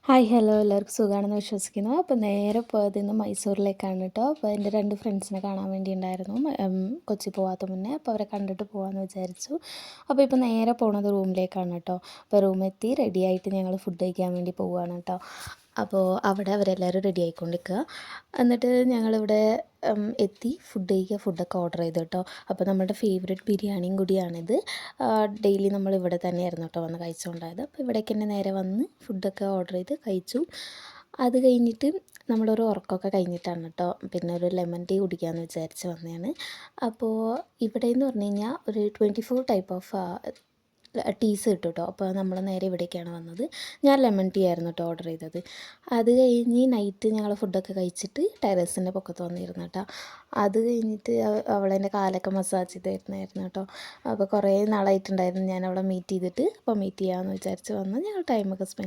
Hi hello എല്ലാവർക്കും സുഖമാണെന്ന് വിശ്വസിക്കുന്നു. അപ്പോൾ നേരെ പോയത് ഇന്ന് മൈസൂരിലേക്കാണ് കേട്ടോ. അപ്പോൾ എൻ്റെ 2 ഫ്രണ്ട്സിനെ കാണാൻ വേണ്ടി ഉണ്ടായിരുന്നു കൊച്ചി പോകാത്ത മുന്നേ. അപ്പോൾ അവരെ കണ്ടിട്ട് പോകാമെന്ന് വിചാരിച്ചു. അപ്പോൾ ഇപ്പോൾ നേരെ പോണത് റൂമിലേക്കാണ് കേട്ടോ. അപ്പോൾ റൂമെത്തി റെഡിയായിട്ട് ഞങ്ങൾ ഫുഡ് കഴിക്കാൻ വേണ്ടി പോവുകയാണ് കേട്ടോ. അപ്പോൾ അവിടെ അവരെല്ലാവരും റെഡി ആയിക്കൊണ്ടിരിക്കുക. എന്നിട്ട് ഞങ്ങളിവിടെ എത്തി ഫുഡൊക്കെ ഓർഡർ ചെയ്തു കേട്ടോ. അപ്പോൾ നമ്മുടെ ഫേവറേറ്റ് ബിരിയാണിയും കൂടിയാണിത്. ഡെയിലി നമ്മൾ ഇവിടെ തന്നെയായിരുന്നു കേട്ടോ വന്ന് കഴിച്ചുകൊണ്ടായത്. അപ്പോൾ ഇവിടേക്ക് തന്നെ നേരെ വന്ന് ഫുഡൊക്കെ ഓർഡർ ചെയ്ത് കഴിച്ചു. അത് കഴിഞ്ഞിട്ട് നമ്മളൊരു ഉറക്കമൊക്കെ കഴിഞ്ഞിട്ടാണ് കേട്ടോ പിന്നെ ഒരു ലെമൺ ടീ കുടിക്കാമെന്ന് വിചാരിച്ച് വന്നതാണ്. അപ്പോൾ ഇവിടെ എന്ന് പറഞ്ഞു കഴിഞ്ഞാൽ ഒരു 24 ടൈപ്പ് ഓഫ് ടീസ് കിട്ടും കേട്ടോ. അപ്പോൾ നമ്മൾ നേരെ ഇവിടേക്കാണ് വന്നത്. ഞാൻ ലെമൺ ടീ ആയിരുന്നു കേട്ടോ ഓർഡർ ചെയ്തത്. അത് കഴിഞ്ഞ് നൈറ്റ് ഞങ്ങൾ ഫുഡൊക്കെ കഴിച്ചിട്ട് ടെറസിൻ്റെ പൊക്കത്ത് വന്നിരുന്നു കേട്ടോ. അത് കഴിഞ്ഞിട്ട് അവളെൻ്റെ കാലൊക്കെ മസാജ് ചെയ്തിരുന്നായിരുന്നു കേട്ടോ. അപ്പോൾ കുറേ നാളായിട്ടുണ്ടായിരുന്നു ഞാൻ അവളെ മീറ്റ് ചെയ്തിട്ട്. അപ്പോൾ മീറ്റ് ചെയ്യാമെന്ന് വിചാരിച്ച് വന്ന് ഞങ്ങൾ ടൈമൊക്കെ സ്പെൻഡ്